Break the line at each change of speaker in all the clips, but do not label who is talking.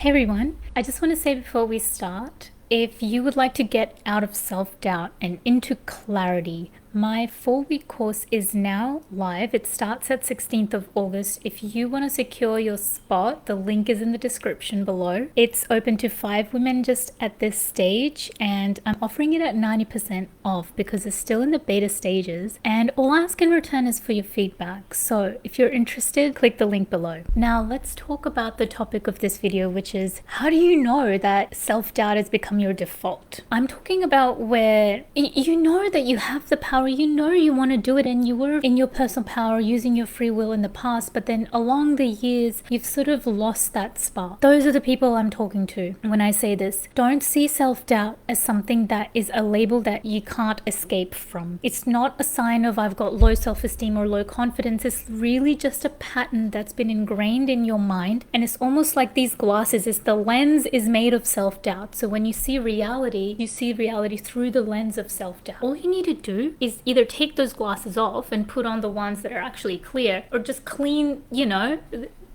Hey everyone, I just want to say before we start, if you would like to get out of self-doubt and into clarity, my 4-week course is now live. It starts at 16th of August. If you want to secure your spot, the link is in the description below. It's open to 5 women just at this stage, and I'm offering it at 90% off because it's still in the beta stages. And all I ask in return is for your feedback. So if you're interested, click the link below. Now let's talk about the topic of this video, which is how do you know that self-doubt has become your default? I'm talking about where you know that you have the power, you know you want to do it, and you were in your personal power using your free will in the past, but then along the years you've sort of lost that spark. Those are the people I'm talking to when I say this. Don't see self-doubt as something that is a label that you can't escape from. It's not a sign of I've got low self-esteem or low confidence. It's really just a pattern that's been ingrained in your mind, and it's almost like these glasses. It's the lens is made of self-doubt. So when you see reality, you see reality through the lens of self-doubt. All you need to do is either take those glasses off and put on the ones that are actually clear, or just clean,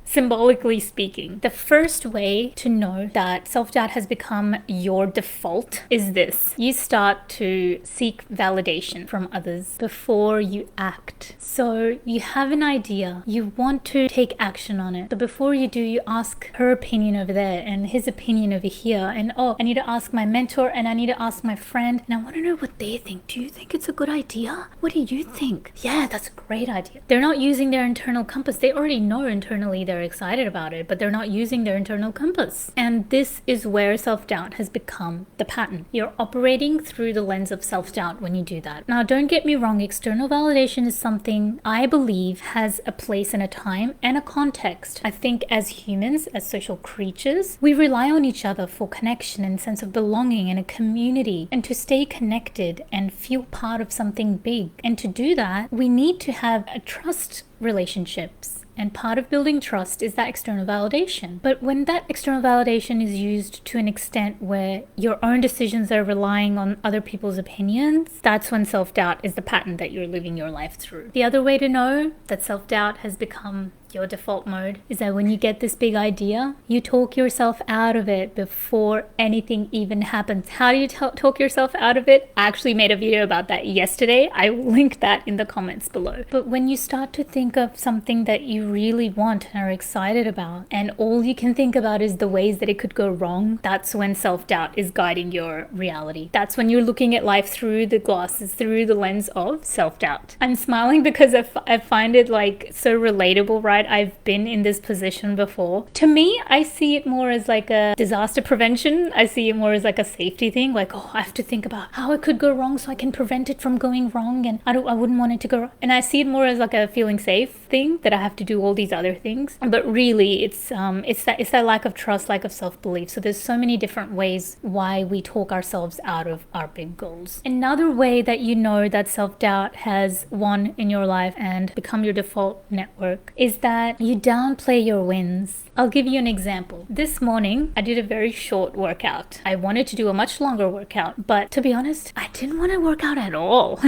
symbolically speaking. The first way to know that self-doubt has become your default is this. You start to seek validation from others before you act. So you have an idea, you want to take action on it. But before you do, you ask her opinion over there and his opinion over here. And I need to ask my mentor, and I need to ask my friend, and I want to know what they think. Do you think it's a good idea? What do you think? Yeah, that's a great idea. They're not using their internal compass. They already know internally they're excited about it, but they're not using their internal compass. And this is where self-doubt has become the pattern. You're operating through the lens of self-doubt when you do that. Now, don't get me wrong, external validation is something I believe has a place and a time and a context. I think as humans, as social creatures, we rely on each other for connection and sense of belonging and a community, and to stay connected and feel part of something big. And to do that, we need to have a trust relationships. And part of building trust is that external validation. But when that external validation is used to an extent where your own decisions are relying on other people's opinions, that's when self-doubt is the pattern that you're living your life through. The other way to know that self-doubt has become your default mode is that when you get this big idea, you talk yourself out of it before anything even happens. How do you talk yourself out of it? I actually made a video about that yesterday. I will link that in the comments below. But when you start to think of something that you really want and are excited about, and all you can think about is the ways that it could go wrong, that's when self-doubt is guiding your reality. That's when you're looking at life through the glasses, through the lens of self-doubt. I'm smiling because I find it like so relatable, right? I've been in this position before. To me, I see it more as like a disaster prevention. I see it more as like a safety thing. Like, I have to think about how it could go wrong so I can prevent it from going wrong, and I wouldn't want it to go wrong. And I see it more as like a feeling safe thing, that I have to do all these other things. But really, it's that lack of trust, lack of self-belief. So there's so many different ways why we talk ourselves out of our big goals. Another way that you know that self-doubt has won in your life and become your default network is that you downplay your wins. I'll give you an example. This morning, I did a very short workout. I wanted to do a much longer workout, but to be honest, I didn't want to work out at all.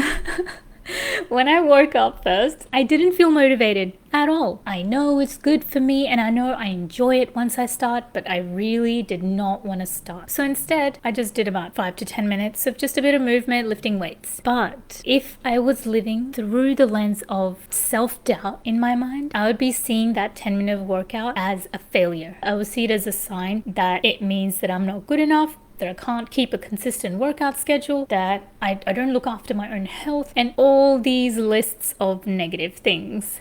When I woke up first, I didn't feel motivated at all. I know it's good for me, and I know I enjoy it once I start, but I really did not want to start. So instead, I just did about 5 to 10 minutes of just a bit of movement, lifting weights. But if I was living through the lens of self-doubt in my mind, I would be seeing that 10-minute workout as a failure. I would see it as a sign that it means that I'm not good enough, that I can't keep a consistent workout schedule, that I don't look after my own health, and all these lists of negative things.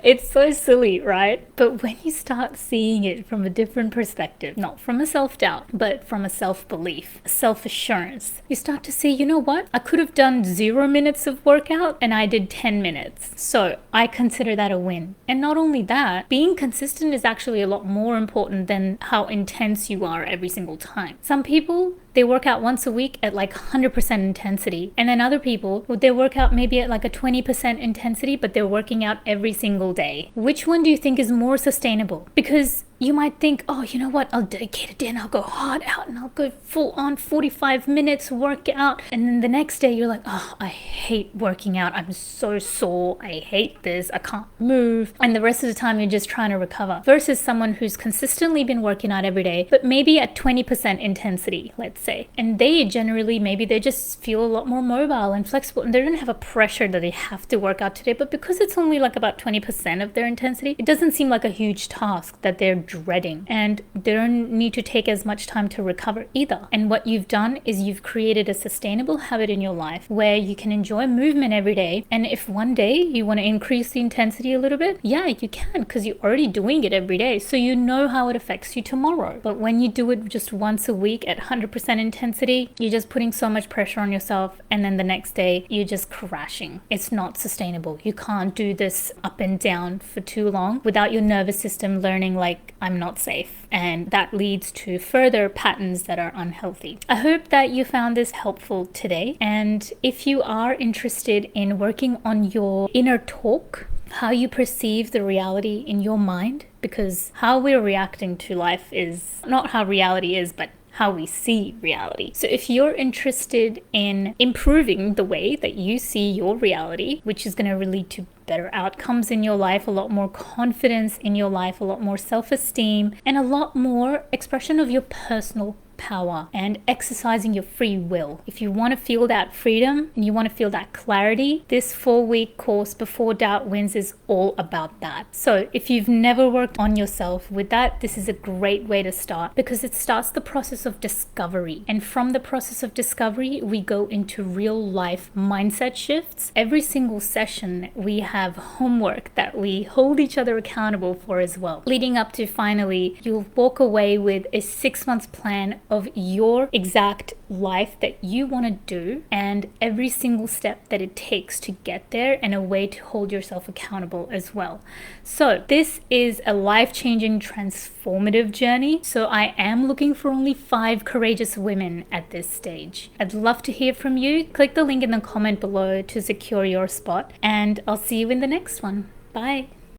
It's so silly, right? But when you start seeing it from a different perspective, not from a self-doubt, but from a self-belief, a self-assurance, you start to see, you know what? I could have done 0 minutes of workout and I did 10 minutes. So I consider that a win. And not only that, being consistent is actually a lot more important than how intense you are every single time. Some people, they work out once a week at like 100% intensity. And then other people, they work out maybe at like a 20% intensity, but they're working out every single day. Which one do you think is more sustainable? Because You might think, oh, you know what, I'll dedicate a day and I'll go hard out and I'll go full on 45 minutes workout. And then the next day you're like, oh, I hate working out. I'm so sore. I hate this. I can't move. And the rest of the time you're just trying to recover. Versus someone who's consistently been working out every day, but maybe at 20% intensity, let's say. And they generally, maybe they just feel a lot more mobile and flexible, and they don't have a pressure that they have to work out today. But because it's only like about 20% of their intensity, it doesn't seem like a huge task that they're dreading, and they don't need to take as much time to recover either. And what you've done is you've created a sustainable habit in your life where you can enjoy movement every day. And if one day you want to increase the intensity a little bit, yeah, you can, because you're already doing it every day, so you know how it affects you tomorrow. But when you do it just once a week at 100% intensity, you're just putting so much pressure on yourself, and then the next day you're just crashing. It's not sustainable. You can't do this up and down for too long without your nervous system learning like, I'm not safe, and that leads to further patterns that are unhealthy. I hope that you found this helpful today, and if you are interested in working on your inner talk, how you perceive the reality in your mind, because how we're reacting to life is not how reality is, but how we see reality. So if you're interested in improving the way that you see your reality, which is going to lead to better outcomes in your life, a lot more confidence in your life, a lot more self-esteem, and a lot more expression of your personal power and exercising your free will. If you want to feel that freedom and you want to feel that clarity, this 4-week course Before Doubt Wins is all about that. So if you've never worked on yourself with that, this is a great way to start, because it starts the process of discovery. And from the process of discovery, we go into real life mindset shifts. Every single session, we have homework that we hold each other accountable for as well. Leading up to finally, you'll walk away with a 6-month plan of your exact life that you want to do, and every single step that it takes to get there, and a way to hold yourself accountable as well. So this is a life-changing, transformative journey. So I am looking for only 5 courageous women at this stage. I'd love to hear from you. Click the link in the comment below to secure your spot, and I'll see you in the next one. Bye.